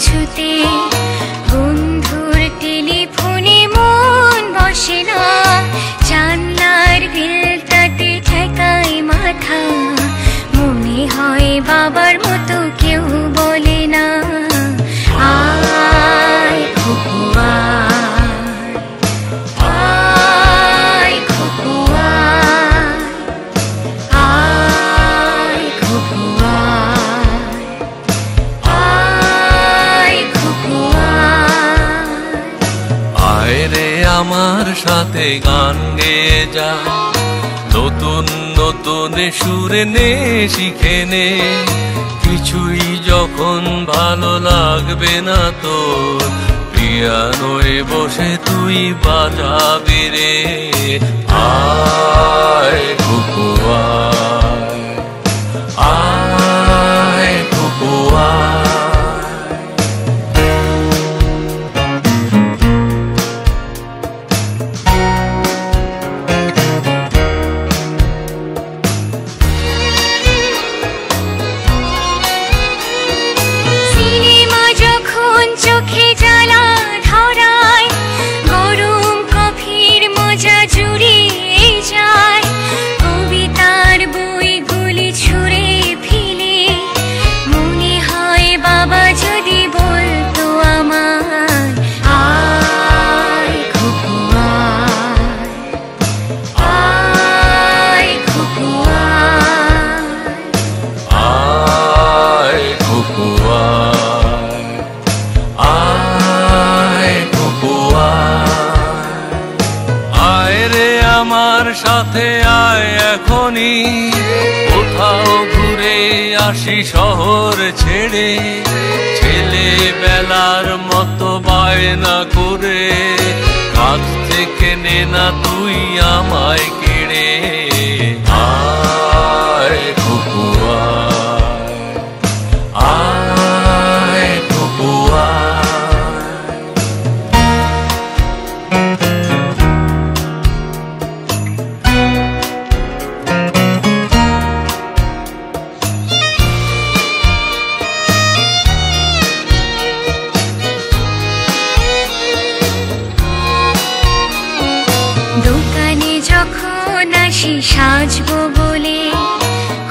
কিছুতে বন্ধুর টেলিফোনে মন বসে না, জানলার গ্রিলটাতে ঠেকাই মাথা, মনে হয় বাবার মতো কেউ বলে না আয় খুকু আয় খুকু আয় খুকু আয় খুকু আয় রে আমার সাথে গান গেয়ে যা, নতুন নতুন সুরে নে শিখে নে, কিছুই যখন ভালো লাগবে না তোর, পিয়ানোয় বসে তুই বাজাবি রে আয় খুকু আয়, আয় খুকু আয়। চোখে জ্বালা ধরায়, গরম কফির মজা জুড়িয়ে যায়, কবিতার বইগুলি ছুঁড়ে ফেলে, মনে হয় বাবা যদি বলতো আমার আয় খুকু আয় খুকু আয় খুকু আয় রে আমার সাথে আয় এখনই, কোথাও ঘুরে আসি শহর ছেড়ে, ছেলেবেলার মতো বায়না করে, কাছ থেকে নে না তুই আমায় কেড়ে আয় খুকু আয় খুকু আয়। দোকানে যখন আসি সাজবো বলে,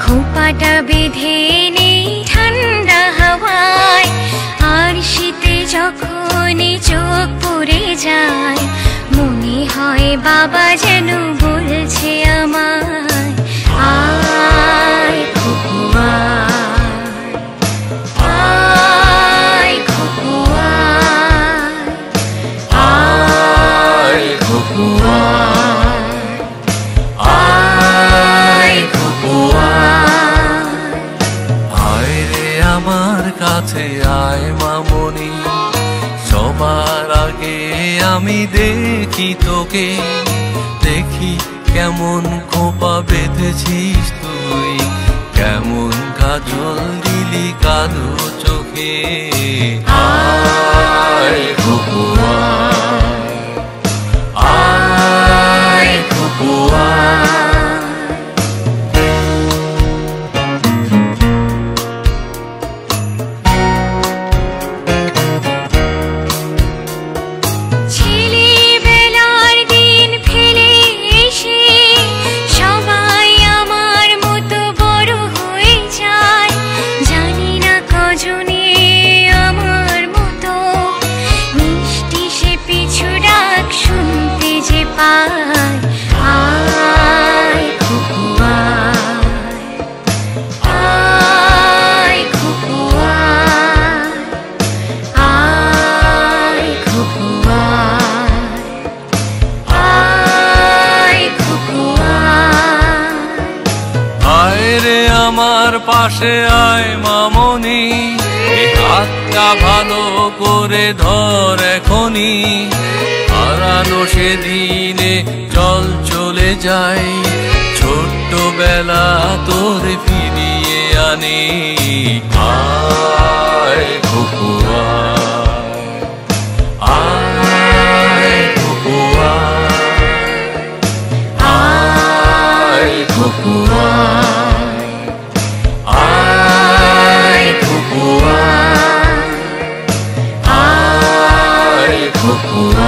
খোপাটা বেঁধে নেই ঠান্ডা হাওয়ায়, আর শীতে যখন চোখ পড়ে যায়, মনে হয় বাবা যেন বলছে আমায় আয় খুকু আয় খুকু আয় খুকু আয় খুকু আয় রে আমার কাছে আয় মামনি, সবার আগে আমি দেখি তোকে, দেখি কেমন খোপা বেঁধেছিস তুই, কেমন কাজল দিলি কালো চোখে আয় খুকু আয় খুকু ছেলেবেলার দিন ফেলে এসে সবাই আমার মতো বড় হয়ে যায়, জানি না কজনে আমার মতো মিষ্টি সে পিছু ডাক শুনতে যে পায় আয় খুকু আয় খুকু আয় খুকু আয় খুকু আয় রে আমার পাশে আয় মামনি, এই হাতটা ভালো করে ধর এখনই, হারানো সেদিনে চল চলে যাই, ছোট্টবেলা তোর ফিরিয়ে আনি আয় খুকু আয় খুকু আয় খুকু আয় খুকু খুকু